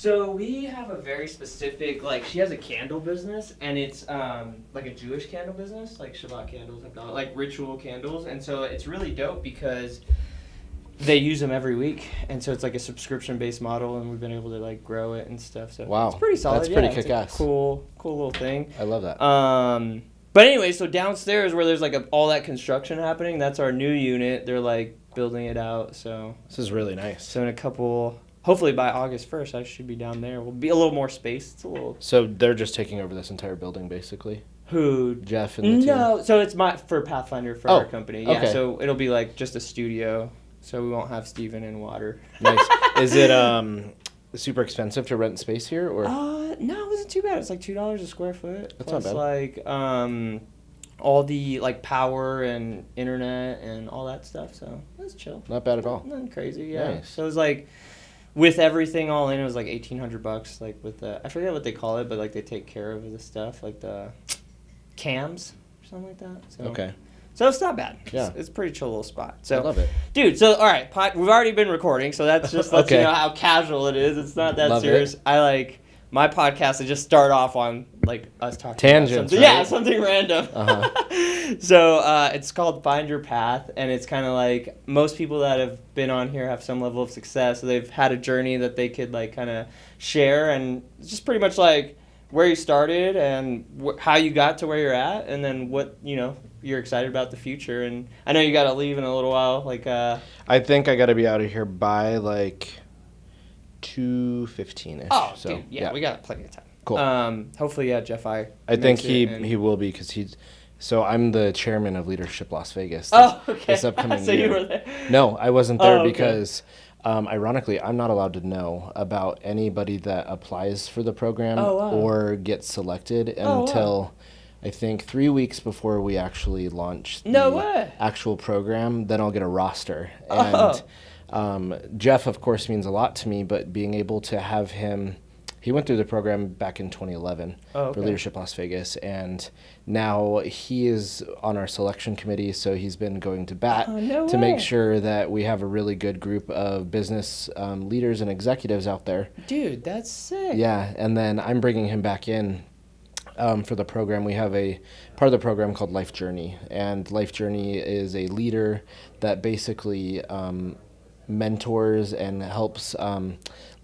So we have a very specific, like, she has a candle business, and it's like a Jewish candle business, like Shabbat candles, like ritual candles, and so it's really dope because they use them every week, and so it's like a subscription-based model, and we've been able to like grow it and stuff. So wow, it's pretty solid. That's pretty it's kick-ass. Cool little thing. I love that. But anyway, so downstairs where there's like all that construction happening, that's our new unit. They're like building it out. So this is really nice. So in a couple, hopefully by August 1st, I should be down there. We'll be a little more space. It's a little. So they're just taking over this entire building, basically. Who? Jeff and the team. No, so it's for Pathfinder for our company. Yeah, okay. So it'll be like just a studio. So we won't have Steven in water. Nice. Is it super expensive to rent space here, or? No, it wasn't too bad. It's like $2 a square foot. That's plus not bad. Like all the like power and internet and all that stuff. So that's chill. Not bad at all. Nothing crazy. Yeah. Nice. So it was like with everything all in, it was like $1,800. Like with the I forget what they call it, but like they take care of the stuff like the cams or something like that. So. Okay. So it's not bad. Yeah. It's a pretty chill little spot. So, I love it. Dude, so, all right, we've already been recording, so that's just lets Okay. you know how casual it is. It's not that Love serious. it. I like, my podcast to just start off on, like, us talking Tangents, about something. right? Yeah, something random. Uh-huh. So, it's called Find Your Path, and it's kind of like, most people that have been on here have some level of success, so they've had a journey that they could, like, kind of share, and it's just pretty much, like, where you started and how you got to where you're at, and then what, you're excited about the future. And I know you got to leave in a little while. Like, I think I got to be out of here by like 2:15ish. Oh, so, dude, yeah, we got plenty of time. Cool. Hopefully, yeah, Jeff. I think he will be because he's. So I'm the chairman of Leadership Las Vegas. This upcoming so year. You were there. No, I wasn't there okay. because. Ironically, I'm not allowed to know about anybody that applies for the program or gets selected until I think 3 weeks before we actually launch the actual program. Then I'll get a roster. And Jeff, of course, means a lot to me, but being able to have him, he went through the program back in 2011 for Leadership Las Vegas, and now he is on our selection committee, so he's been going to bat to make sure that we have a really good group of business leaders and executives out there. Dude, that's sick. Yeah, and then I'm bringing him back in for the program. We have a part of the program called Life Journey, and Life Journey is a leader that basically mentors and helps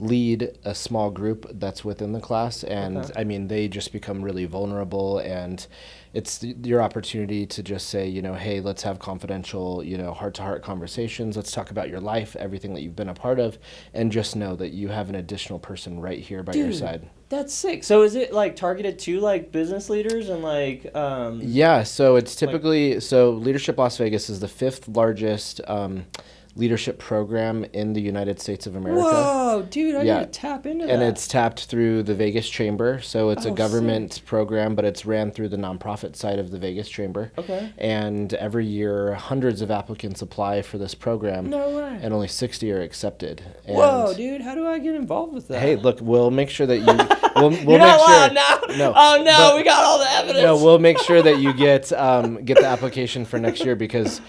lead a small group that's within the class, and I mean, they just become really vulnerable, and it's your opportunity to just say, hey, let's have confidential, heart-to-heart conversations. Let's talk about your life, everything that you've been a part of, and just know that you have an additional person right here by your side. That's sick. So is it like targeted to like business leaders and like Yeah, so it's typically so Leadership Las Vegas is the 5th largest leadership program in the United States of America. Whoa, dude, I need to tap into that. And it's tapped through the Vegas Chamber. So it's a government program, but it's ran through the nonprofit side of the Vegas Chamber. Okay. And every year, hundreds of applicants apply for this program. No way. And only 60 are accepted. And whoa, dude, how do I get involved with that? Hey, look, we'll make sure that you... We'll You're make not sure. allowed now? No. Oh, no, we got all the evidence. No, we'll make sure that you get the application for next year, because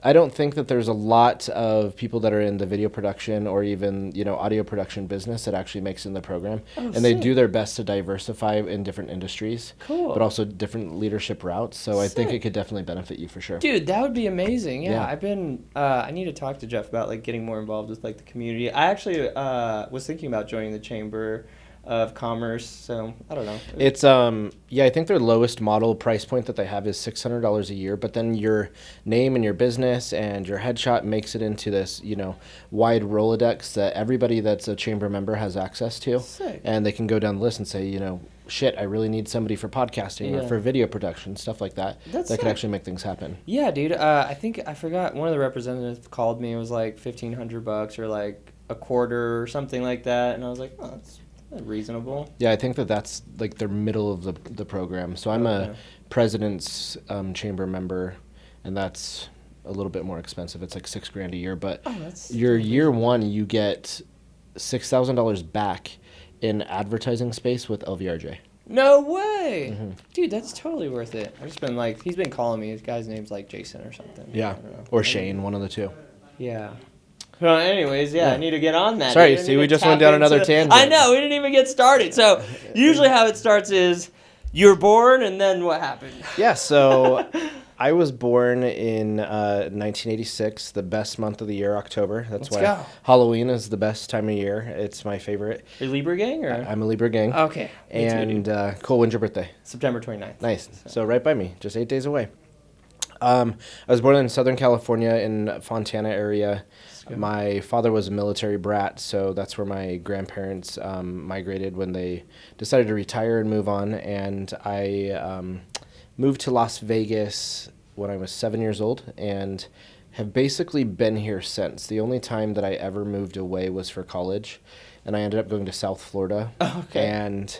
I don't think that there's a lot of people that are in the video production or even, audio production business that actually makes it in the program. And they do their best to diversify in different industries. Cool. But also different leadership routes. So I think it could definitely benefit you for sure. Dude, that would be amazing. Yeah. Yeah. I've been, I need to talk to Jeff about like getting more involved with like the community. I actually was thinking about joining the Chamber of Commerce, so I don't know. It's I think their lowest model price point that they have is $600 a year, but then your name and your business and your headshot makes it into this, wide Rolodex that everybody that's a chamber member has access to. Sick. And they can go down the list and say, shit, I really need somebody for podcasting or for video production, stuff like that. That could actually make things happen. Yeah, dude. I think I forgot, one of the representatives called me. It was like $1,500 or like a quarter or something like that, and I was like, oh, that's reasonable. Yeah, I think that's like the middle of the program. So I'm a president's chamber member, and that's a little bit more expensive. It's like $6,000 a year, but your year one you get $6,000 back in advertising space with LVRJ. No way, dude. That's totally worth it. I've just been like, he's been calling me. His guy's name's like Jason or something. Yeah, or Shane, one of the two. Yeah. Well, anyways, yeah, I need to get on that. Sorry, see, we just went down another tangent. I know, we didn't even get started. So usually how it starts is you're born, and then what happened? Yeah, so I was born in 1986, the best month of the year, October. That's why Halloween is the best time of year. It's my favorite. Are you Libra gang? Or? I'm a Libra gang. Okay. And cool, when's your birthday? September 29th. Nice. So right by me, just 8 days away. I was born in Southern California in Fontana area. My father was a military brat, so that's where my grandparents migrated when they decided to retire and move on. And I moved to Las Vegas when I was 7 years old and have basically been here since. The only time that I ever moved away was for college, and I ended up going to South Florida. Oh, okay. And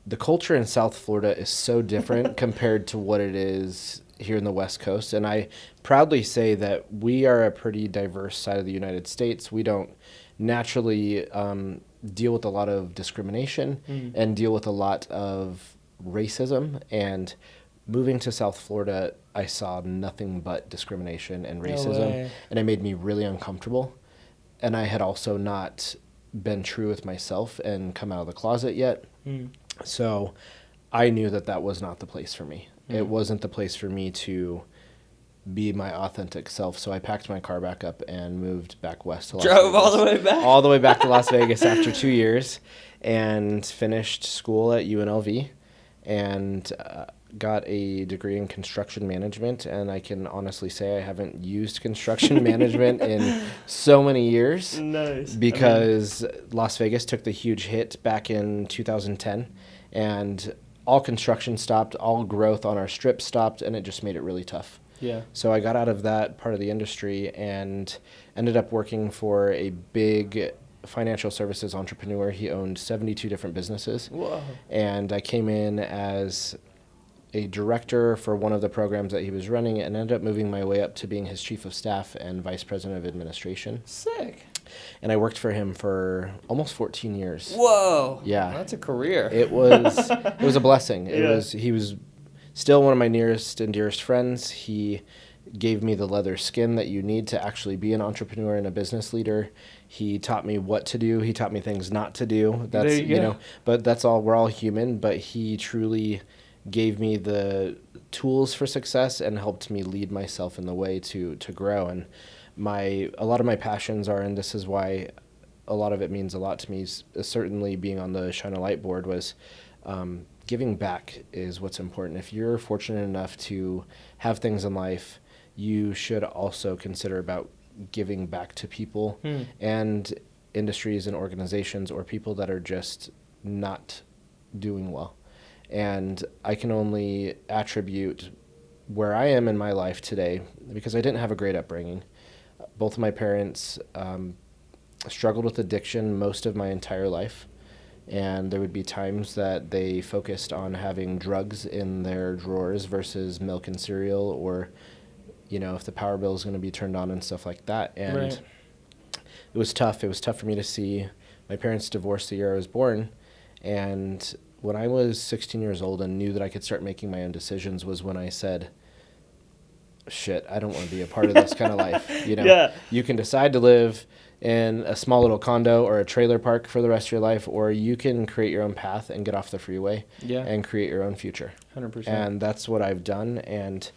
the culture in South Florida is so different compared to what it is here in the West Coast. And I proudly say that we are a pretty diverse side of the United States. We don't naturally deal with a lot of discrimination and deal with a lot of racism. And moving to South Florida, I saw nothing but discrimination and racism, and it made me really uncomfortable. And I had also not been true with myself and come out of the closet yet. So I knew that that was not the place for me. It wasn't the place for me to be my authentic self. So I packed my car back up and moved back west to Las Vegas. Drove all the way back? All the way back to Las Vegas after 2 years, and finished school at UNLV and got a degree in construction management. And I can honestly say I haven't used construction management in so many years. Nice. Because Las Vegas took the huge hit back in 2010, and all construction stopped, all growth on our strip stopped, and it just made it really tough. Yeah. So I got out of that part of the industry and ended up working for a big financial services entrepreneur. He owned 72 different businesses. Whoa. And I came in as a director for one of the programs that he was running and ended up moving my way up to being his chief of staff and vice president of administration. Sick. And I worked for him for almost 14 years. Whoa. Yeah. That's a career. It was a blessing. He was still one of my nearest and dearest friends. He gave me the leather skin that you need to actually be an entrepreneur and a business leader. He taught me what to do. He taught me things not to do. That's there you go. But that's all. We're all human. But he truly gave me the tools for success and helped me lead myself in the way to grow. And a lot of my passions are, and this is why a lot of it means a lot to me, certainly being on the Shine a Light board, was giving back is what's important. If you're fortunate enough to have things in life, you should also consider about giving back to people and industries and organizations or people that are just not doing well. And I can only attribute where I am in my life today because I didn't have a great upbringing. Both of my parents struggled with addiction most of my entire life. And there would be times that they focused on having drugs in their drawers versus milk and cereal, or, if the power bill is going to be turned on and stuff like that. And it was tough. It was tough for me to see. My parents divorced the year I was born. And when I was 16 years old and knew that I could start making my own decisions was when I said, shit, I don't want to be a part of this kind of life. You can decide to live in a small little condo or a trailer park for the rest of your life, or you can create your own path and get off the freeway and create your own future. 100%. And that's what I've done. And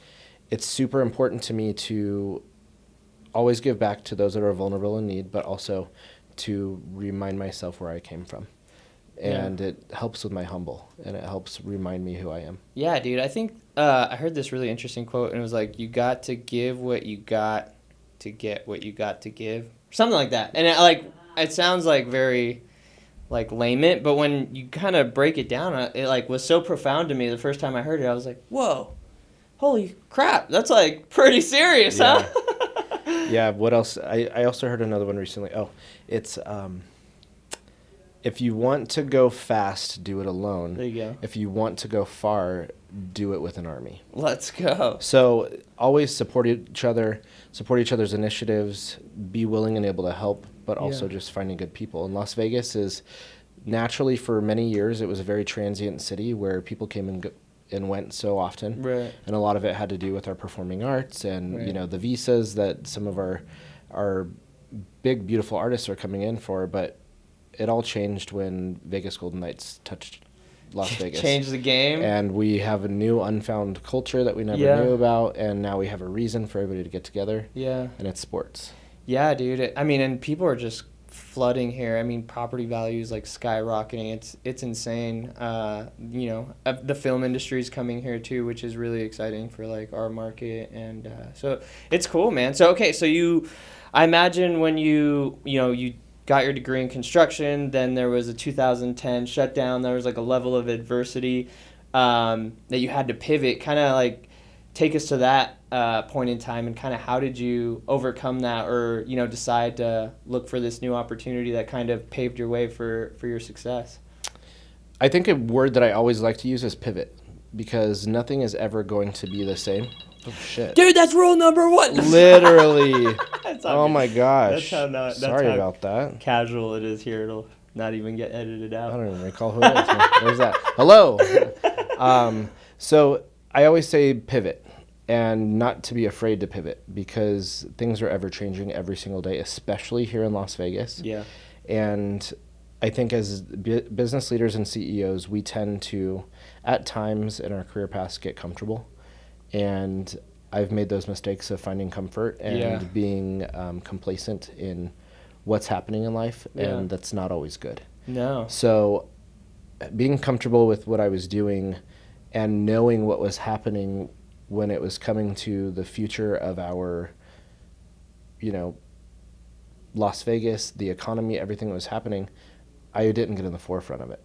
it's super important to me to always give back to those that are vulnerable in need, but also to remind myself where I came from. And it helps with my humble, and it helps remind me who I am. Yeah, dude. I think I heard this really interesting quote, and it was like, you got to give what you got to get what you got to give. Something like that. And it sounds like very layman, but when you kind of break it down, it was so profound to me the first time I heard it. I was like, whoa, holy crap, that's pretty serious, huh? Yeah, what else? I also heard another one recently. Oh, it's if you want to go fast, do it alone. There you go. If you want to go far, do it with an army. Let's go. So always support each other's initiatives, be willing and able to help, but also just finding good people. And Las Vegas is naturally, for many years, it was a very transient city where people came and went so often. Right. And a lot of it had to do with our performing arts and, the visas that some of our big, beautiful artists are coming in for, but it all changed when Vegas Golden Knights touched Las Vegas. Changed the game. And we have a new unfound culture that we never knew about, and now we have a reason for everybody to get together. Yeah. And it's sports. Yeah, dude. I mean, and people are just flooding here. I mean, property values like skyrocketing. It's insane. The film industry is coming here too, which is really exciting for like our market, and so it's cool, man. So okay, so I imagine when you got your degree in construction, then there was a 2010 shutdown. There was like a level of adversity that you had to pivot. Kind of like take us to that point in time, and kind of how did you overcome that, or decide to look for this new opportunity that kind of paved your way for your success? I think a word that I always like to use is pivot, because nothing is ever going to be the same. Oh shit, dude, that's rule number 1. Literally. Oh good. My gosh. Sorry about that. Casual it is here. It'll not even get edited out. I don't even recall who it is. Where's that? Hello. So I always say pivot, and not to be afraid to pivot, because things are ever changing every single day, especially here in Las Vegas. Yeah. And I think as business leaders and CEOs, we tend to, at times in our career paths, get comfortable. And I've made those mistakes of finding comfort and being complacent in what's happening in life, and that's not always good. No. So being comfortable with what I was doing and knowing what was happening when it was coming to the future of our, Las Vegas, the economy, everything that was happening, I didn't get in the forefront of it.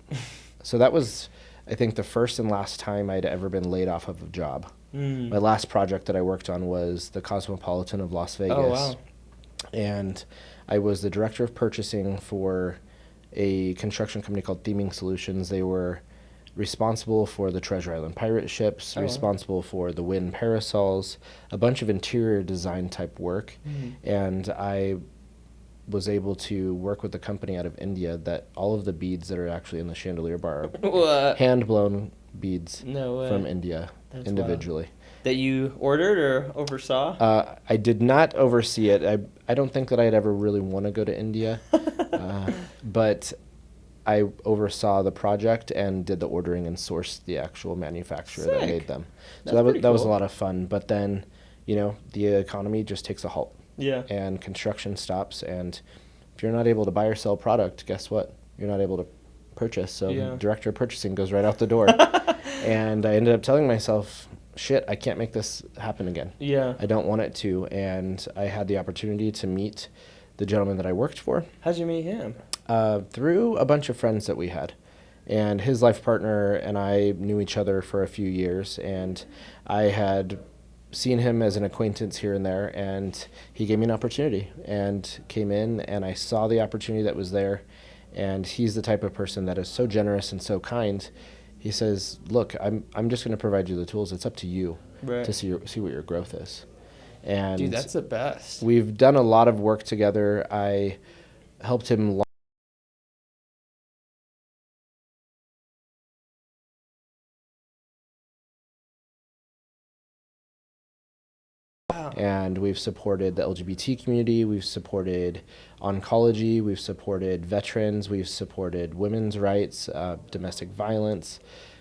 So that was, I think, the first and last time I'd ever been laid off of a job. My last project that I worked on was the Cosmopolitan of Las Vegas. Oh, wow. And I was the director of purchasing for a construction company called Theming Solutions. They were responsible for the Treasure Island pirate ships, responsible for the wind parasols, a bunch of interior design type work. And I was able to work with a company out of India that all of the beads that are actually in the chandelier bar are hand-blown beads from India. That's individually. Wild. That you ordered or oversaw? I did not oversee it. I don't think that I'd ever really want to go to India, but I oversaw the project and did the ordering and sourced the actual manufacturer that made them. So that was a lot of fun. But then, the economy just takes a halt. Yeah. And construction stops, and if you're not able to buy or sell product, guess what? You're not able to purchase. So director of purchasing goes right out the door. And I ended up telling myself, shit, I can't make this happen again. Yeah. I don't want it to. And I had the opportunity to meet the gentleman that I worked for. How'd you meet him? Through a bunch of friends that we had. And his life partner and I knew each other for a few years, and I had seen him as an acquaintance here and there, and he gave me an opportunity and came in, and I saw the opportunity that was there. And he's the type of person that is so generous and so kind. He says, look, I'm just going to provide you the tools. It's up to you to see what your growth is. And dude, that's the best. We've done a lot of work together. I helped him and we've supported the LGBT community, we've supported oncology, we've supported veterans, we've supported women's rights, domestic violence,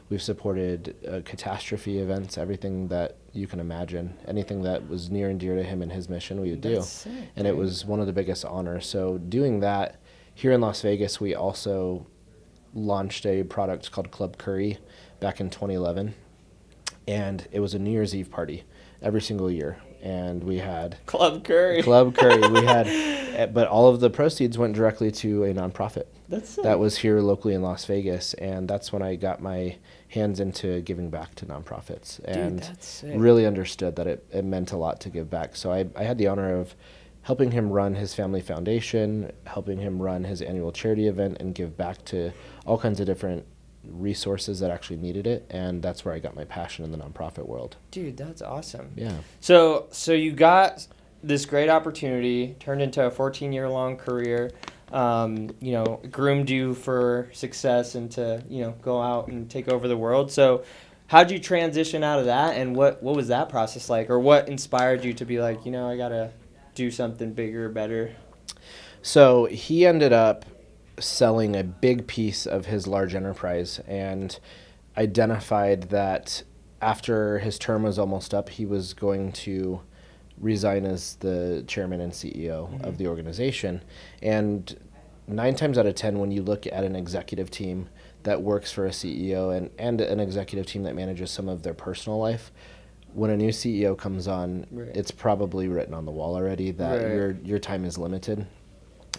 we've supported catastrophe events, everything that you can imagine. Anything that was near and dear to him and his mission, we would do. Sick, and it was one of the biggest honors. So doing that, here in Las Vegas, we also launched a product called Club Curry back in 2011. And it was a New Year's Eve party every single year. And we had Club Curry. We had, but all of the proceeds went directly to a nonprofit. That's sick. That was here locally in Las Vegas, and that's when I got my hands into giving back to nonprofits, and dude, that's sick. Really understood that it meant a lot to give back. So I had the honor of helping him run his family foundation, helping him run his annual charity event, and give back to all kinds of different resources that actually needed it, and that's where I got my passion in the nonprofit world. Dude, that's awesome. Yeah. So you got this great opportunity, turned into a 14-year-long career, groomed you for success and to, go out and take over the world. So how'd you transition out of that, and what was that process like, or what inspired you to be like, I gotta do something bigger, better? So he ended up selling a big piece of his large enterprise and identified that after his term was almost up, he was going to resign as the chairman and CEO of the organization. And 9 times out of 10, when you look at an executive team that works for a CEO and an executive team that manages some of their personal life, when a new CEO comes on, it's probably written on the wall already that your time is limited.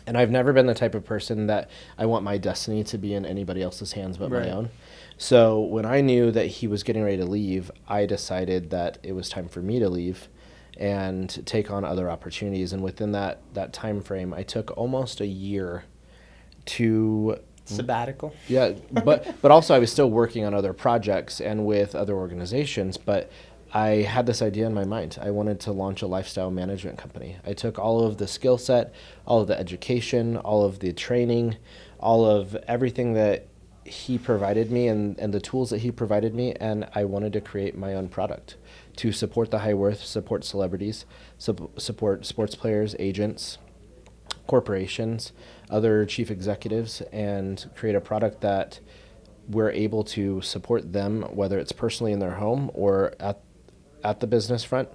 And I've never been the type of person that I want my destiny to be in anybody else's hands but my own. So when I knew that he was getting ready to leave, I decided that it was time for me to leave and take on other opportunities. And within that time frame, I took almost a year to sabbatical. Yeah, but also I was still working on other projects and with other organizations, but I had this idea in my mind. I wanted to launch a lifestyle management company. I took all of the skill set, all of the education, all of the training, all of everything that he provided me and the tools that he provided me, and I wanted to create my own product to support the high worth, support celebrities, support sports players, agents, corporations, other chief executives, and create a product that we're able to support them, whether it's personally in their home or at the business front.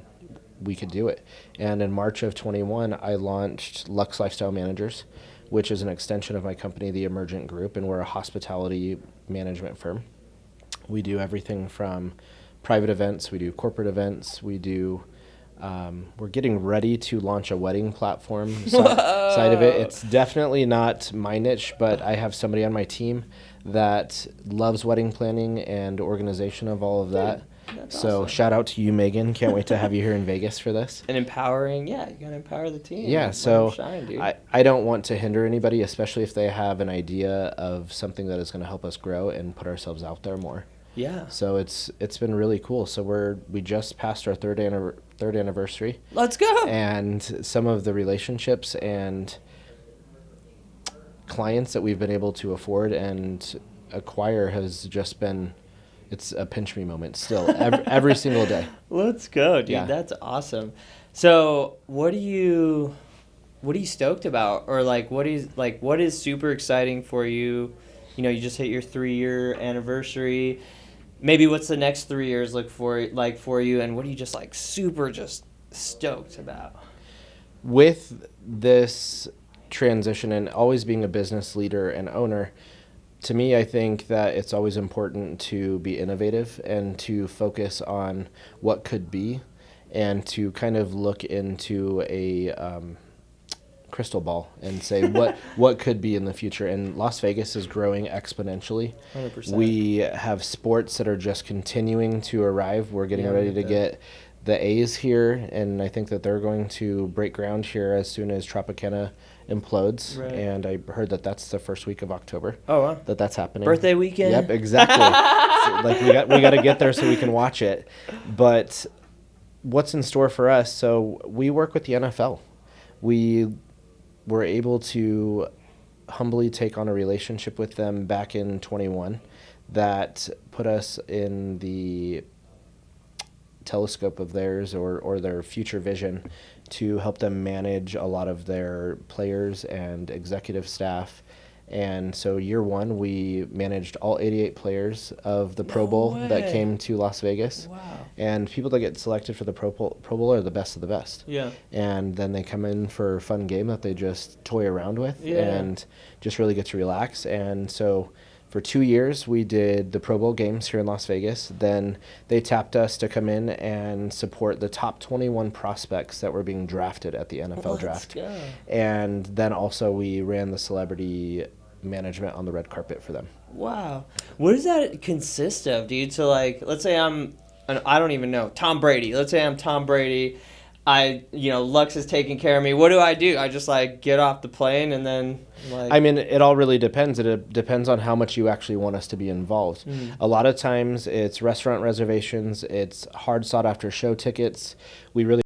We could do it. And in March of 21, I launched Lux Lifestyle Managers, which is an extension of my company, the Emergent Group, and we're a hospitality management firm. We do everything from private events, we do corporate events, we do we're getting ready to launch a wedding platform side of it. It's definitely not my niche, but I have somebody on my team that loves wedding planning and organization of all of that. So awesome. Shout out to you, Megan. Can't wait to have you here in Vegas for this. And empowering, you got to empower the team. Yeah, so I don't want to hinder anybody, especially if they have an idea of something that is going to help us grow and put ourselves out there more. Yeah. So it's been really cool. So we just passed our third anniversary. Let's go. And some of the relationships and clients that we've been able to afford and acquire has just been, it's a pinch me moment still every single day. Let's go, dude. Yeah. That's awesome. So what are you stoked about? Or what is super exciting for you? You know, you just hit your 3-year anniversary. Maybe what's the next 3 years look for you, and what are you just super stoked about? With this transition and always being a business leader and owner, to me, I think that it's always important to be innovative and to focus on what could be and to kind of look into a crystal ball and say what could be in the future. And Las Vegas is growing exponentially. 100%. We have sports that are just continuing to arrive. We're getting ready to get the A's here, and I think that they're going to break ground here as soon as Tropicana implodes. Right. And I heard that that's the first week of October. Oh, wow. That's happening. Birthday weekend? Yep, exactly. So, we got to get there so we can watch it. But what's in store for us? So we work with the NFL. We were able to humbly take on a relationship with them back in 21 that put us in the telescope of theirs or their future vision to help them manage a lot of their players and executive staff. And so year one, we managed all 88 players of the Pro Bowl that came to Las Vegas. Wow. And people that get selected for the Pro Bowl are the best of the best. Yeah. And then they come in for a fun game that they just toy around with and just really get to relax. And so for 2 years, we did the Pro Bowl games here in Las Vegas. Then they tapped us to come in and support the top 21 prospects that were being drafted at the NFL draft. Go. And then also we ran the celebrity management on the red carpet for them. Wow. What does that consist of, dude? So, let's say I don't even know, Tom Brady. Let's say I'm Tom Brady. Lux is taking care of me. What do? I just get off the plane and then I mean, it all really depends. It depends on how much you actually want us to be involved. A lot of times it's restaurant reservations, it's hard sought after show tickets. We really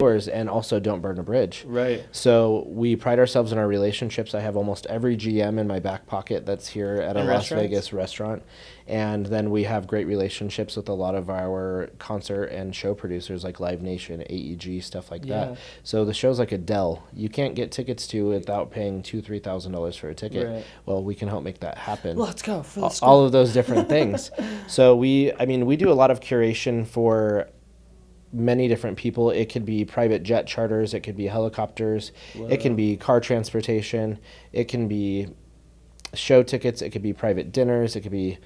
yours, and also don't burn a bridge. Right. So we pride ourselves in our relationships. I have almost every GM in my back pocket that's here at a Las Vegas restaurant. And then we have great relationships with a lot of our concert and show producers like Live Nation, AEG, stuff like that. So the shows like Adele, you can't get tickets to without paying $2,000-$3,000 for a ticket. Right. Well, we can help make that happen. Let's go for the all of those different things. So we do a lot of curation for many different people. It could be private jet charters, it could be helicopters, it can be car transportation, it can be show tickets, it could be private dinners, it could be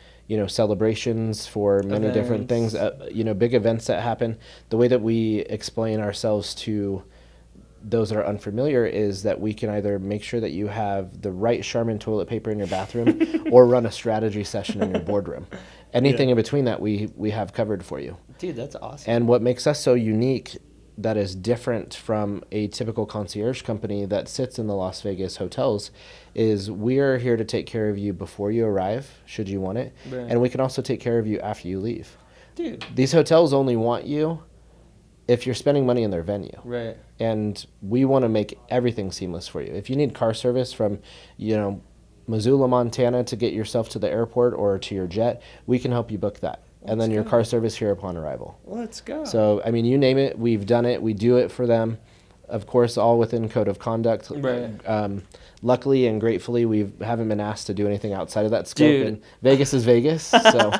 celebrations for many different things, big events that happen. The way that we explain ourselves to those that are unfamiliar is that we can either make sure that you have the right Charmin toilet paper in your bathroom or run a strategy session in your boardroom. Anything in between that we have covered for you. Dude, that's awesome. And what makes us so unique that is different from a typical concierge company that sits in the Las Vegas hotels is we are here to take care of you before you arrive, should you want it. Right. And we can also take care of you after you leave. Dude. These hotels only want you if you're spending money in their venue. Right. And we want to make everything seamless for you. If you need car service from, Missoula, Montana to get yourself to the airport or to your jet, we can help you book that. And then your car service here upon arrival. Let's go. So, you name it, we've done it. We do it for them. Of course, all within code of conduct. Right. Luckily and gratefully, we haven't been asked to do anything outside of that scope. Dude. And Vegas is Vegas. So,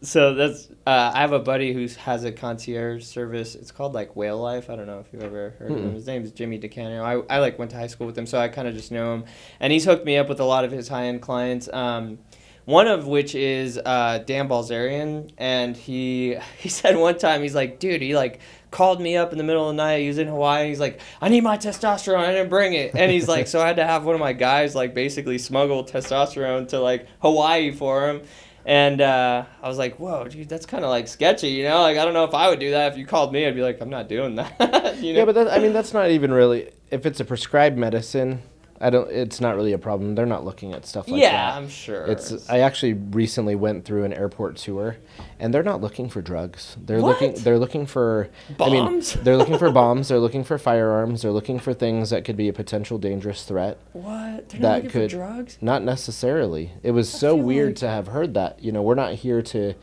so that's. I have a buddy who has a concierge service. It's called Whale Life. I don't know if you've ever heard of him. His name is Jimmy DeCanio. I went to high school with him, so I kind of just know him. And he's hooked me up with a lot of his high-end clients. One of which is Dan Balzerian, and he said one time, he's like, dude, he called me up in the middle of the night. He was in Hawaii. He's like, I need my testosterone. I didn't bring it. And he's like, so I had to have one of my guys basically smuggle testosterone to Hawaii for him. And I was like, whoa, dude, that's kind of sketchy, I don't know if I would do that. If you called me, I'd be like, I'm not doing that. Yeah, but that's not even really, if it's a prescribed medicine, it's not really a problem. They're not looking at stuff like that. Yeah, I'm sure. I actually recently went through an airport tour, and they're not looking for drugs. They're looking for bombs. They're looking for bombs. They're looking for firearms. They're looking for things that could be a potential dangerous threat. What? They're not looking for drugs? Not necessarily. It was so weird to have heard that. We're not here to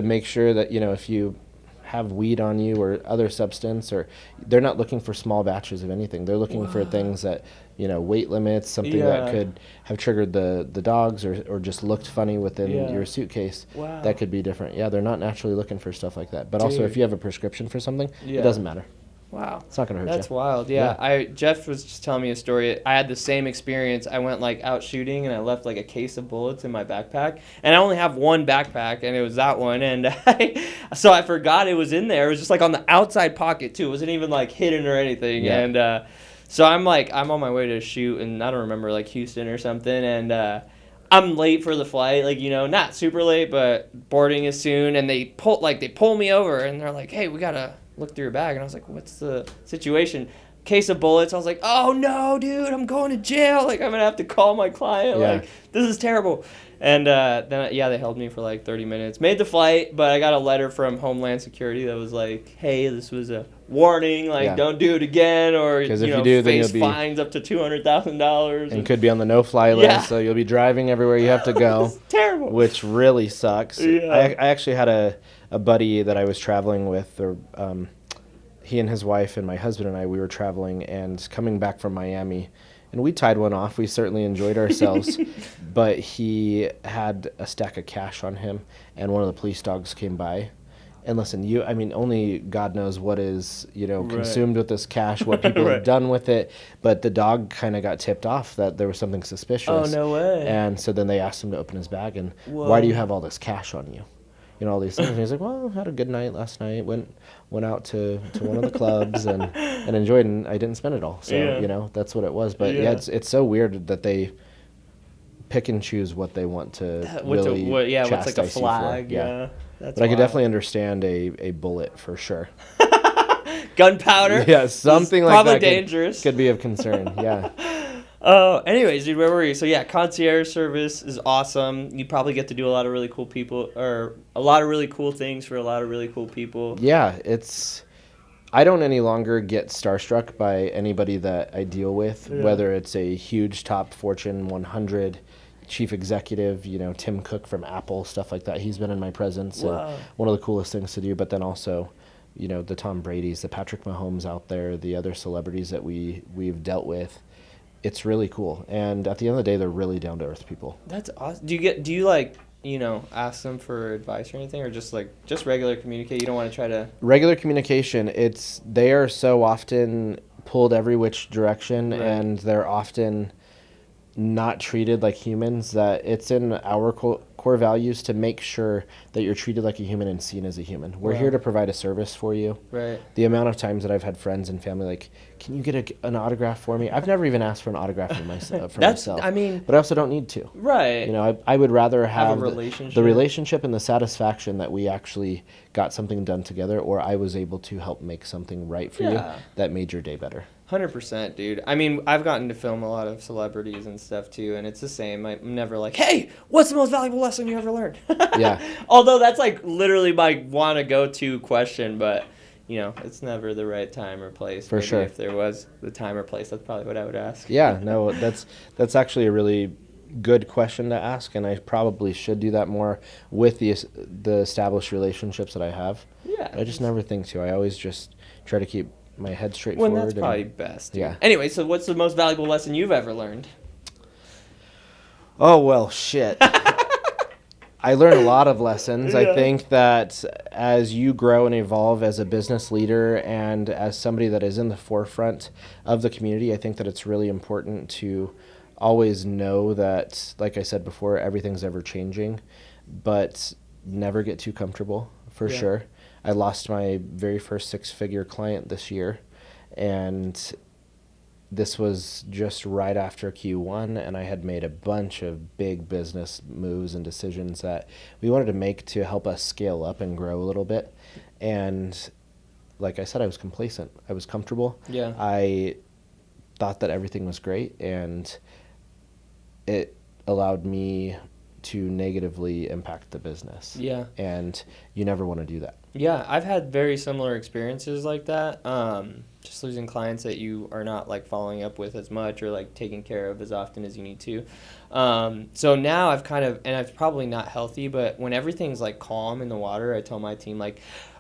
make sure that if you have weed on you or other substance, or they're not looking for small batches of anything. They're looking for things that weight limits, something that could have triggered the dogs or just looked funny within your suitcase. Wow. That could be different. Yeah, they're not naturally looking for stuff like that. But also, if you have a prescription for something, it doesn't matter. Wow. It's not going to hurt you. That's wild. Yeah. Jeff was just telling me a story. I had the same experience. I went out shooting and I left a case of bullets in my backpack. And I only have one backpack and it was that one. And so I forgot it was in there. It was just on the outside pocket too. It wasn't even hidden or anything. Yeah. And so I'm on my way to shoot and I don't remember Houston or something. And I'm late for the flight, not super late, but boarding is soon. And they pull me over and they're like, hey, we got to look through your bag. And I was like, what's the situation? Case of bullets. I was like, oh no, dude, I'm going to jail. I'm gonna have to call my client. This is terrible. And then they held me for 30 minutes. Made the flight, but I got a letter from Homeland Security that was like, hey, this was a warning. Don't do it again, or if you do, face fines up to $200,000. And could be on the no-fly list, so you'll be driving everywhere you have to go. It's terrible. Which really sucks. Yeah. I actually had a buddy that I was traveling with, or he and his wife and my husband and I, we were traveling and coming back from Miami, and we tied one off. We certainly enjoyed ourselves, but he had a stack of cash on him, and one of the police dogs came by. And listen, only God knows what is, consumed with this cash, what people have done with it. But the dog kind of got tipped off that there was something suspicious. Oh, no way. And so then they asked him to open his bag, and why do you have all this cash on you? All these things. And he's like, well, I had a good night last night. Went out to one of the clubs and enjoyed, and I didn't spend it all. So, that's what it was. But it's so weird that they pick and choose what they want to chastise what's a flag. You for. But I could definitely understand a bullet for sure. Gunpowder? Yeah, something like probably that. Probably dangerous. Could be of concern, yeah. Anyways, dude, where were you? So concierge service is awesome. You probably get to do a lot of really cool people, or a lot of really cool things for a lot of really cool people. Yeah, I don't any longer get starstruck by anybody that I deal with, whether it's a huge top Fortune 100 chief executive, Tim Cook from Apple, stuff like that. He's been in my presence. And one of the coolest things to do, but then also, the Tom Brady's, the Patrick Mahomes out there, the other celebrities that we've dealt with. It's really cool. And at the end of the day, they're really down to earth people. That's awesome. Do you like, ask them for advice or anything, or just regular communicate? You don't want to try to... Regular communication, they are so often pulled every which direction, right. And they're often not treated like humans, that it's in our core values to make sure that you're treated like a human and seen as a human. We're here to provide a service for you. Right. The amount of times that I've had friends and family like, can you get an autograph for me? I've never even asked for an autograph for myself. I mean, but I also don't need to. Right. I would rather have a relationship. The relationship and the satisfaction that we actually got something done together, or I was able to help make something right for you that made your day better. 100%, dude. I mean, I've gotten to film a lot of celebrities and stuff too, and it's the same. I'm never like, hey, what's the most valuable lesson you ever learned? Yeah. Although that's literally my want to go to question, but it's never the right time or place. For sure. If there was the time or place, that's probably what I would ask. Yeah, no, that's actually a really good question to ask, and I probably should do that more with the established relationships that I have. Yeah. I just never think to. I always just try to keep my head straight forward. Well, that's probably best. Dude. Yeah. Anyway, so what's the most valuable lesson you've ever learned? Oh, well, shit. I learned a lot of lessons. Yeah. I think that as you grow and evolve as a business leader and as somebody that is in the forefront of the community, I think that it's really important to always know that, like I said before, everything's ever changing, but never get too comfortable, for sure. I lost my very first 6-figure client this year, and this was just right after Q1, and I had made a bunch of big business moves and decisions that we wanted to make to help us scale up and grow a little bit. And like I said, I was complacent. I was comfortable. Yeah. I thought that everything was great, and it allowed me to negatively impact the business. Yeah. And you never want to do that. Yeah, I've had very similar experiences like that. Just losing clients that you are not following up with as much or taking care of as often as you need to. So now I've and it's probably not healthy, but when everything's calm in the water, I tell my team all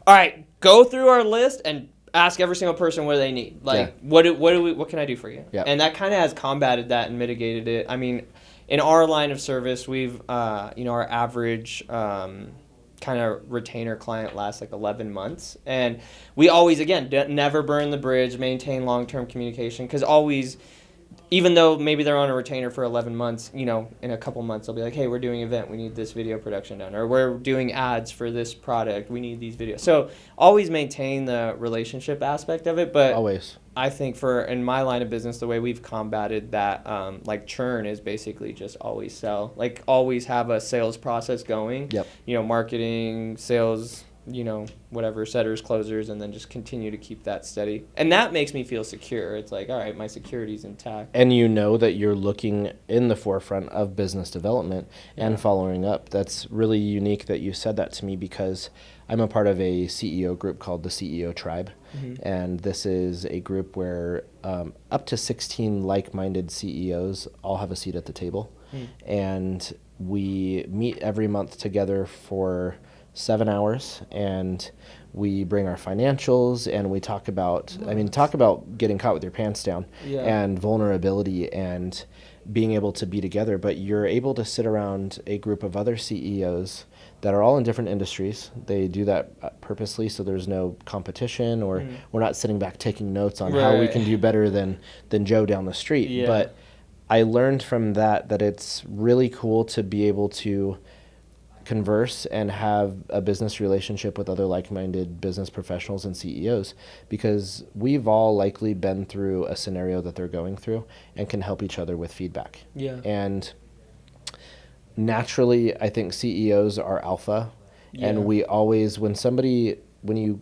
right, go through our list and ask every single person what they need. What can I do for you? Yeah. And that kind of has combated that and mitigated it. I mean, in our line of service, we've our average kind of retainer client lasts 11 months, and we always never burn the bridge, maintain long-term communication, because always, even though maybe they're on a retainer for 11 months, in a couple months they'll be like, hey, we're doing an event, we need this video production done, or we're doing ads for this product, we need these videos. So always maintain the relationship aspect of it, but always. I think in my line of business, the way we've combated that, churn is basically just always sell. Always have a sales process going. Yep. Marketing, sales, whatever, setters, closers, and then just continue to keep that steady. And that makes me feel secure. It's all right, my security's intact. And that you're looking in the forefront of business development and following up. That's really unique that you said that to me, because I'm a part of a CEO group called the CEO Tribe. Mm-hmm. And this is a group where up to 16 like-minded CEOs all have a seat at the table. Mm. And we meet every month together for 7 hours, and we bring our financials, and we talk about, talk about getting caught with your pants down and vulnerability and being able to be together. But you're able to sit around a group of other CEOs that are all in different industries. They do that purposely so there's no competition, or we're not sitting back taking notes on how we can do better than Joe down the street. Yeah. But I learned from that it's really cool to be able to converse and have a business relationship with other like-minded business professionals and CEOs, because we've all likely been through a scenario that they're going through and can help each other with feedback. Yeah. And naturally, I think CEOs are alpha, and we always, when you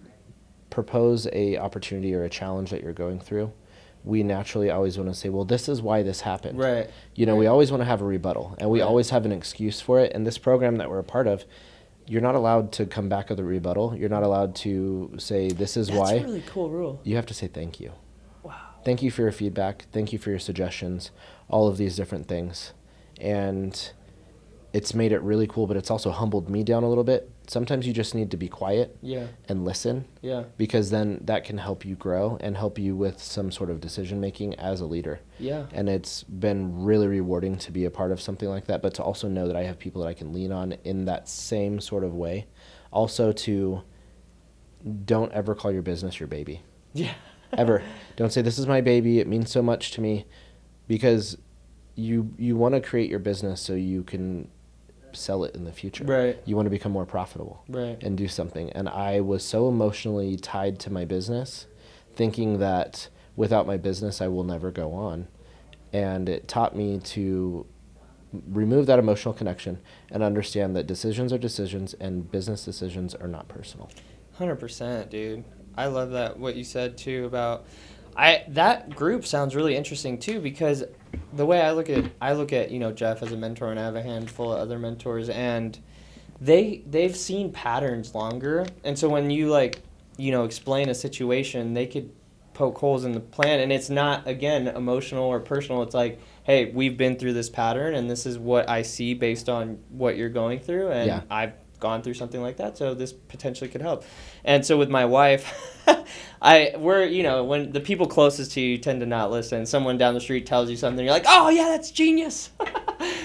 propose a opportunity or a challenge that you're going through, we naturally always want to say, well, this is why this happened. Right. We always want to have a rebuttal, and we always have an excuse for it. And this program that we're a part of, you're not allowed to come back with a rebuttal. You're not allowed to say, this is why. That's a really cool rule. You have to say thank you. Wow. Thank you for your feedback. Thank you for your suggestions. All of these different things. And it's made it really cool, but it's also humbled me down a little bit. Sometimes you just need to be quiet and listen, because then that can help you grow and help you with some sort of decision making as a leader. And it's been really rewarding to be a part of something like that, but to also know that I have people that I can lean on in that same sort of way. Also, to don't ever call your business your baby. Ever. Don't say, this is my baby, it means so much to me, because you want to create your business so you can sell it in the future. You want to become more profitable and do something. And I was so emotionally tied to my business, thinking that without my business I will never go on. And it taught me to remove that emotional connection and understand that decisions are decisions and business decisions are not personal. 100%, dude. I love that, what you said too about that group sounds really interesting too, because the way I look at Jeff as a mentor, and I have a handful of other mentors, and they've seen patterns longer, and so when you explain a situation, they could poke holes in the plan, and it's not, again, emotional or personal. It's like, hey, we've been through this pattern, and this is what I see based on what you're going through, and I've gone through something like that, so this potentially could help. And so with my wife, when the people closest to you tend to not listen. Someone down the street tells you something, you're like, oh yeah, that's genius.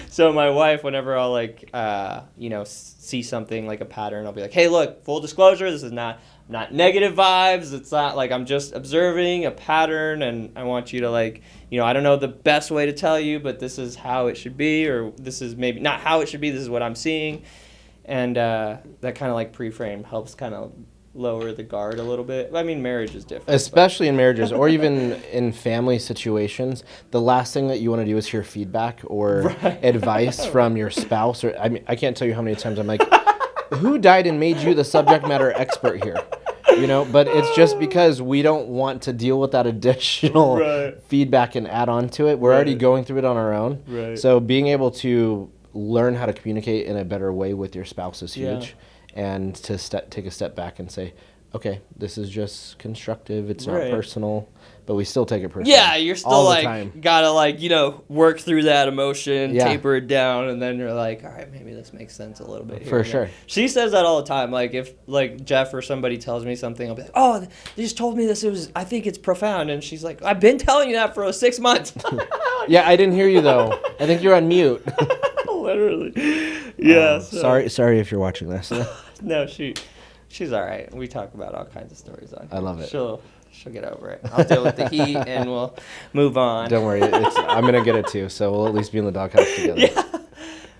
So my wife, whenever I'll see something like a pattern, I'll be like, hey, look, full disclosure, this is not negative vibes. It's not like, I'm just observing a pattern, and I want you to I don't know the best way to tell you, but this is how it should be, or this is maybe not how it should be, this is what I'm seeing. And that kind of pre-frame helps kind of lower the guard a little bit. I mean, marriage is different. Especially in marriages or even in family situations. The last thing that you want to do is hear feedback or advice from your spouse. Or I can't tell you how many times I'm like, who died and made you the subject matter expert here? But it's just because we don't want to deal with that additional feedback and add on to it. We're already going through it on our own. So being able to learn how to communicate in a better way with your spouse is huge. And to take a step back and say, okay, this is just constructive. It's not personal, but we still take it personal. Yeah, you're still gotta work through that emotion, taper it down, and then you're like, all right, maybe this makes sense a little bit here. For sure. She says that all the time. If Jeff or somebody tells me something, I'll be like, oh, they just told me this. I think it's profound. And she's like, I've been telling you that for 6 months. Yeah, I didn't hear you though. I think you're on mute. Literally. Yeah. Sorry if you're watching this. No, she's all right. We talk about all kinds of stories on here. I love it. She'll get over it. I'll deal with the heat, and we'll move on. Don't worry. I'm going to get it too, so we'll at least be in the doghouse together. Yeah.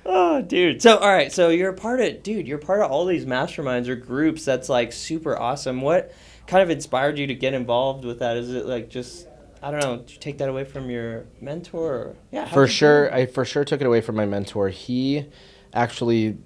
Oh, dude. So, all right. So you're part of all these masterminds or groups. That's super awesome. What kind of inspired you to get involved with that? Is it just, I don't know, did you take that away from your mentor? Or, for sure. I for sure took it away from my mentor. He actually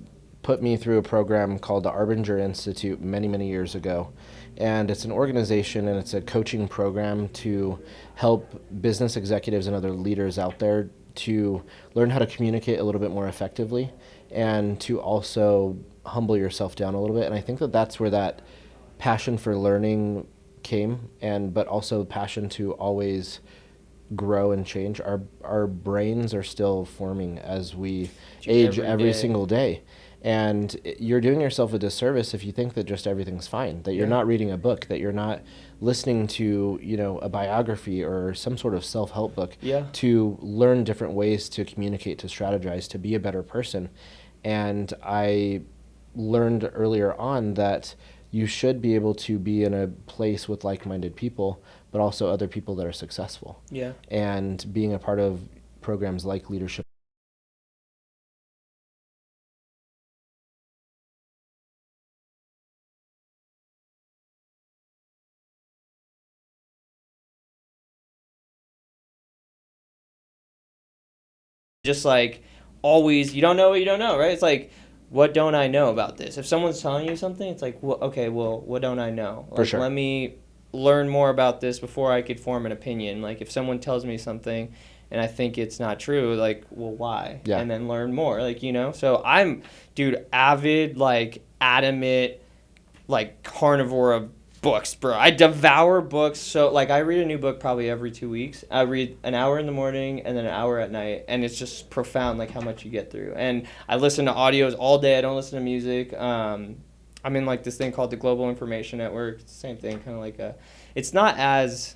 put me through a program called the Arbinger Institute many, many years ago. And it's an organization, and it's a coaching program to help business executives and other leaders out there to learn how to communicate a little bit more effectively, and to also humble yourself down a little bit. And I think that's where that passion for learning came, but also passion to always grow and change. Our brains are still forming as we age every single day. And you're doing yourself a disservice if you think that just everything's fine, that you're not reading a book, that you're not listening to, a biography or some sort of self-help book to learn different ways to communicate, to strategize, to be a better person. And I learned earlier on that you should be able to be in a place with like-minded people, but also other people that are successful. Yeah. And being a part of programs like Leadership just always, you don't know what you don't know, right? It's what don't I know about this? If someone's telling you something, it's what don't I know? For sure. Let me learn more about this before I could form an opinion. If someone tells me something and I think it's not true. Like, well, why? Yeah. And then learn more. Like, you know. So I'm, dude, avid, like, adamant, like, carnivore of books, bro. I devour books. So, like, I read a new book probably every 2 weeks. I read an hour in the morning and then an hour at night, and it's just profound, like, how much you get through. And I listen to audios all day. I don't listen to music. I'm in, like, this thing called the Global Information Network. It's the same thing, kind of like a... It's not as,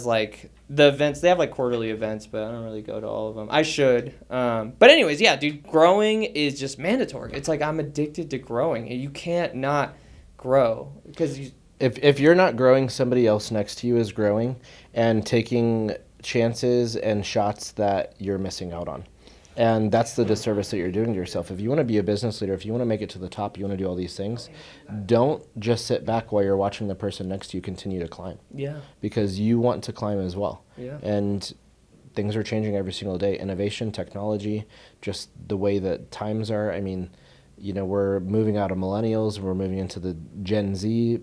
like, the events... They have, like, quarterly events, but I don't really go to all of them. I should. But anyways, yeah, dude, growing is just mandatory. It's like I'm addicted to growing. You can't not grow because you... If you're not growing, somebody else next to you is growing and taking chances and shots that you're missing out on. And that's the disservice that you're doing to yourself. If you want to be a business leader, if you want to make it to the top, you want to do all these things, don't just sit back while you're watching the person next to you continue to climb. Yeah. Because you want to climb as well. Yeah. And things are changing every single day. Innovation, technology, just the way that times are. I mean, you know, we're moving out of millennials. We're moving into the Gen Z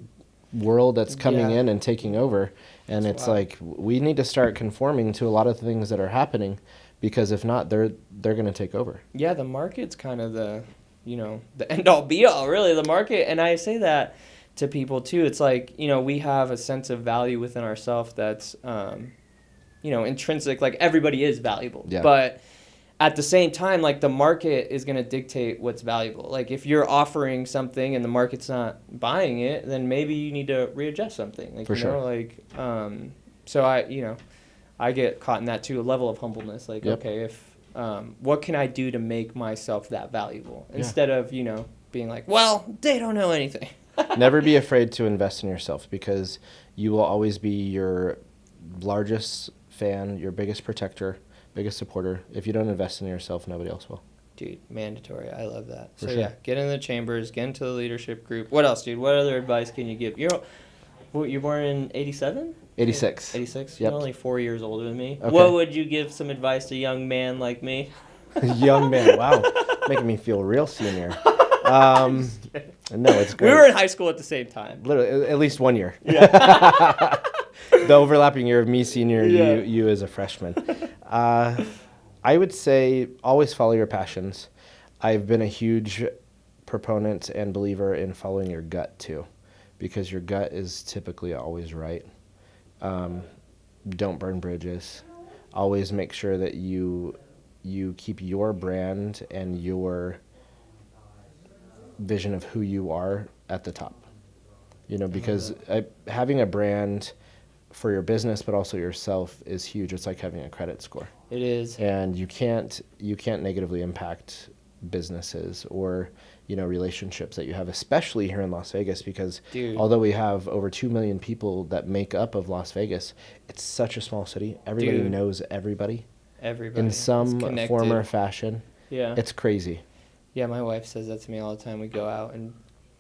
world that's coming in and taking over. And it's like we need to start conforming to a lot of things that are happening. Because if not, they're going to take over. Yeah, the market's kind of the, you know, the end-all be-all, really, the market. And I say that to people, too. It's like, you know, we have a sense of value within ourselves that's, you know, intrinsic. Like, everybody is valuable. Yeah. But at the same time, like, the market is going to dictate what's valuable. Like, if you're offering something and the market's not buying it, then maybe you need to readjust something. Like, For sure. Like, so I get caught in that too, a level of humbleness. Like, okay, if what can I do to make myself that valuable instead of, you know, being like, well, they don't know anything. Never be afraid to invest in yourself because you will always be your largest fan, your biggest protector, biggest supporter. If you don't invest in yourself, nobody else will. Dude, mandatory. I love that. For so sure. Yeah, get in the chambers, get into the leadership group. What else, dude? What other advice can you give? You're born in 87? 86. 86? Yep. You're only 4 years older than me. Okay. What would you give some advice to a young man like me? Young man, wow. Making me feel real senior. No, it's great. We were in high school at the same time. Literally, at least 1 year. Yeah. The overlapping year of me senior, you as a freshman. I would say always follow your passions. I've been a huge proponent and believer in following your gut too, because your gut is typically always right. Don't burn bridges. Always make sure that you keep your brand and your vision of who you are at the top. You know, because having a brand for your business but also yourself is huge. It's like having a credit score. It is. And you can't negatively impact businesses or, you know, relationships that you have, especially here in Las Vegas, because although we have over 2 million people that make up of Las Vegas, it's such a small city. Everybody knows everybody. Everybody. In some form or fashion. Yeah. It's crazy. Yeah, my wife says that to me all the time. We go out and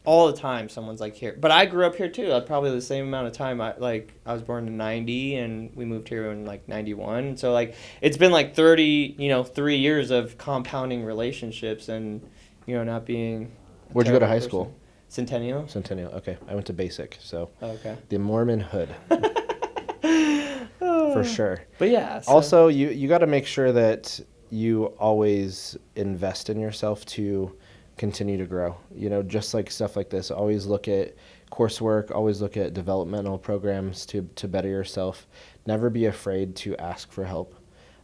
all the time someone's like here. But I grew up here too. Probably the same amount of time. I was born in 90 and we moved here in like 91. So like it's been like 3 years of compounding relationships and, you know, not being Where'd you go to high school? Centennial. Okay. I went to basic. So okay. The Mormon hood. For sure. But yeah. So. Also, you got to make sure that you always invest in yourself to continue to grow. You know, just like stuff like this, always look at coursework, always look at developmental programs to better yourself. Never be afraid to ask for help.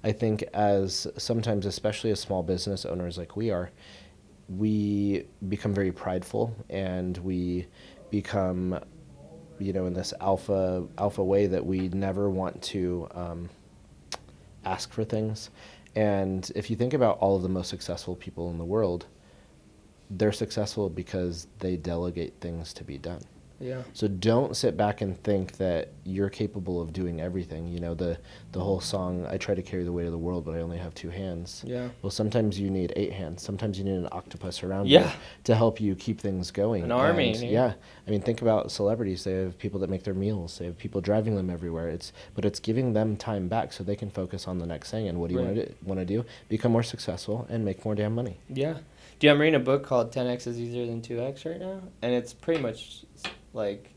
I think as sometimes, especially as small business owners like we are, we become very prideful and we become, you know, in this alpha way that we never want to ask for things. And if you think about all of the most successful people in the world, they're successful because they delegate things to be done. Yeah. So don't sit back and think that you're capable of doing everything. You know, the whole song, I try to carry the weight of the world, but I only have 2 hands. Yeah. Well, sometimes you need 8 hands. Sometimes you need an octopus around you to help you keep things going. An army. Yeah. I mean, think about celebrities. They have people that make their meals. They have people driving them everywhere. But it's giving them time back so they can focus on the next thing. And what do you want to do? Become more successful and make more damn money. Yeah. Dude, I'm reading a book called 10X is Easier Than 2X right now. And it's pretty much like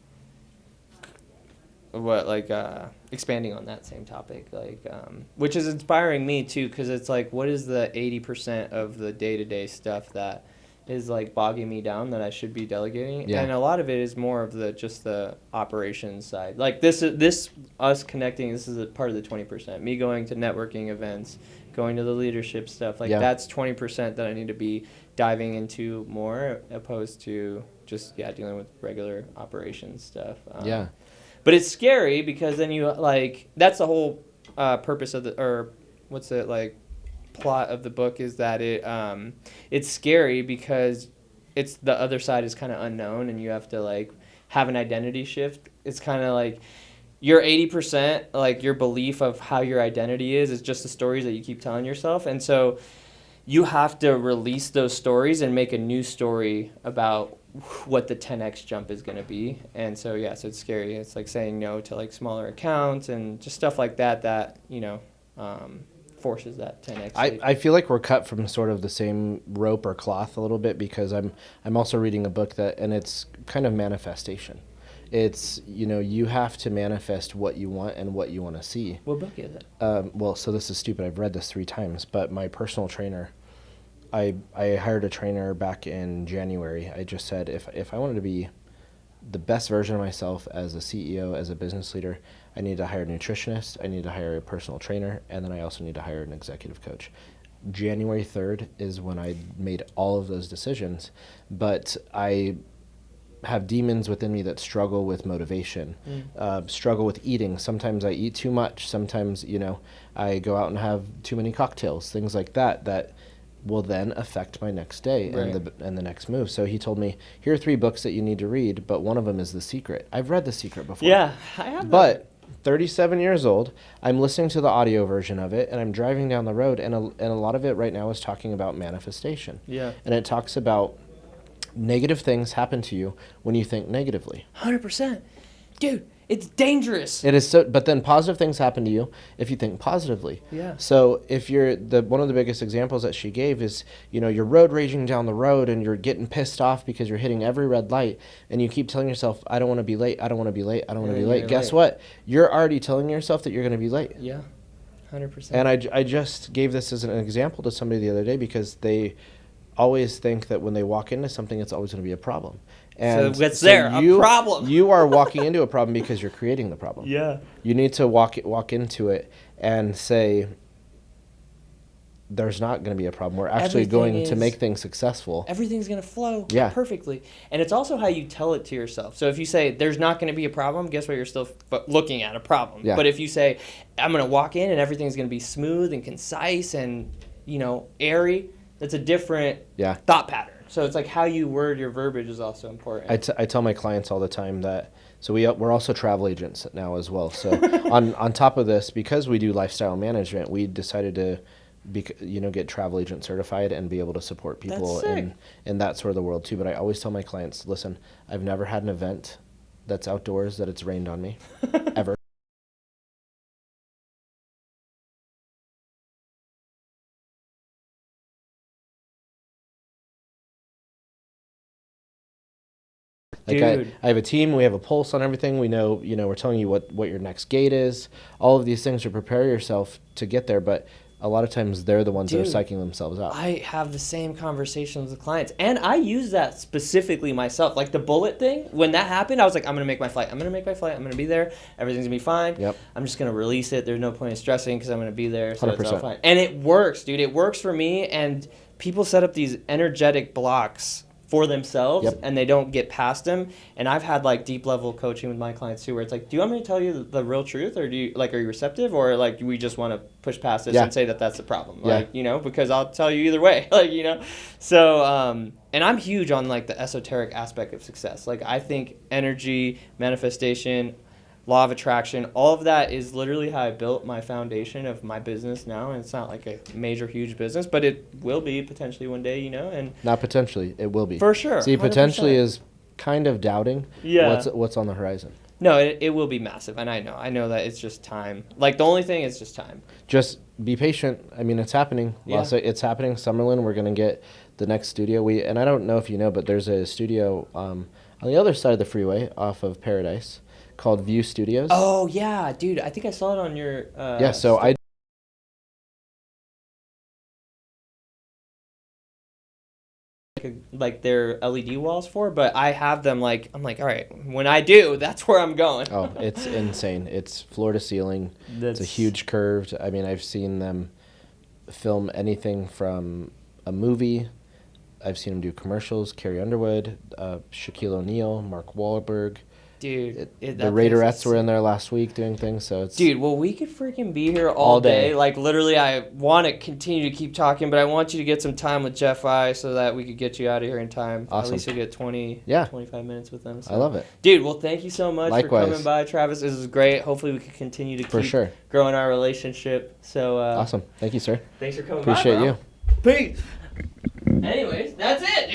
expanding on that same topic, which is inspiring me too, because it's like, what is the 80% of the day-to-day stuff that is like bogging me down that I should be delegating? Yeah. And a lot of it is more of the operations side. Like this us connecting, this is a part of the 20%. Me going to networking events, going to the leadership stuff, that's 20% that I need to be diving into more, opposed to just dealing with regular operations stuff. But it's scary because then you that's the whole purpose of plot of the book, is that it's scary because it's the other side is kind of unknown, and you have to have an identity shift. It's kind of like your 80%, your belief of how your identity is just the stories that you keep telling yourself, and so you have to release those stories and make a new story about what the 10x jump is going to be. And so so it's scary. It's like saying no to smaller accounts and just stuff like that forces that 10x. I feel like we're cut from sort of the same rope or cloth a little bit, because I'm also reading a book and it's kind of manifestation. It's, you have to manifest what you want and what you want to see. What book is it? Well, so this is stupid. I've read this 3 times, but my personal trainer, I hired a trainer back in January. I just said, if I wanted to be the best version of myself as a CEO, as a business leader, I need to hire a nutritionist, I need to hire a personal trainer, and then I also need to hire an executive coach. January 3rd is when I made all of those decisions, but I have demons within me that struggle with motivation, struggle with eating. Sometimes I eat too much. Sometimes, I go out and have too many cocktails, things like that will then affect my next day and the next move. So he told me, here are 3 books that you need to read, but one of them is The Secret. I've read The Secret before. Yeah, I have. But 37 years old, I'm listening to the audio version of it, and I'm driving down the road, and a lot of it right now is talking about manifestation. Yeah. And it talks about negative things happen to you when you think negatively. 100%. Dude, it's dangerous. It is but then positive things happen to you if you think positively. Yeah. So if you're one of the biggest examples that she gave is, you're road raging down the road and you're getting pissed off because you're hitting every red light, and you keep telling yourself, I don't want to be late, I don't want to be late, I don't want to be late. Guess what? You're already telling yourself that you're going to be late. Yeah. 100%. And I just gave this as an example to somebody the other day, because they always think that when they walk into something, it's always going to be a problem. And so it's a problem. You are walking into a problem because you're creating the problem. Yeah. You need to walk into it and say, there's not going to be a problem. We're actually going to make things successful. Everything's going to flow perfectly. And it's also how you tell it to yourself. So if you say, there's not going to be a problem, guess what? You're still looking at a problem. Yeah. But if you say, I'm going to walk in and everything's going to be smooth and concise and, airy, that's a different thought pattern. So it's like how you word your verbiage is also important. I tell my clients all the time that, so we're also travel agents now as well. So on top of this, because we do lifestyle management, we decided to get travel agent certified and be able to support people in that sort of the world too. But I always tell my clients, listen, I've never had an event that's outdoors that it's rained on me, ever. I have a team. We have a pulse on everything. We know, we're telling you what your next gate is. All of these things to prepare yourself to get there. But a lot of times they're the ones that are psyching themselves out. I have the same conversations with clients. And I use that specifically myself. Like the bullet thing, when that happened, I was like, I'm going to make my flight. I'm going to be there. Everything's going to be fine. Yep. I'm just going to release it. There's no point in stressing because I'm going to be there. So 100%. It's all fine. And it works, dude. It works for me. And people set up these energetic blocks for themselves, and they don't get past them. And I've had deep level coaching with my clients too, where it's like, do you want me to tell you the real truth, or are you receptive, or do we just want to push past this and say that that's the problem, because I'll tell you either way, So and I'm huge on the esoteric aspect of success. I think energy, manifestation, law of attraction, all of that is literally how I built my foundation of my business now. And it's not a major, huge business, but it will be potentially one day, and not potentially, it will be. For sure. See, 100%. Potentially is kind of doubting what's on the horizon. No, it will be massive. And I know that it's just time. The only thing is just time. Just be patient. I mean, it's happening. Yeah. It's happening. Summerlin, we're going to get the next studio. And I don't know if you know, but there's a studio on the other side of the freeway off of Paradise called View Studios. Oh yeah, dude! I think I saw it on your. Yeah, so I like their LED walls for, but I have them like I'm like, all right, when I do, that's where I'm going. Oh, it's insane. It's floor to ceiling. It's a huge curved. I mean, I've seen them film anything from a movie. I've seen them do commercials. Carrie Underwood, Shaquille O'Neal, Mark Wahlberg. Dude, the Raiderettes were in there last week doing things, so it's... Dude, well, we could freaking be here all day. Like, literally, I want to continue to keep talking, but I want you to get some time with Jeff I so that we could get you out of here in time. Awesome. At least you'll get 25 minutes with them. So. I love it. Dude, well, thank you so much Likewise. for coming by, Travis. This is great. Hopefully, we can continue to keep growing our relationship. So awesome. Thank you, sir. Thanks for coming by, bro. you. Peace. Anyways, that's it, dude.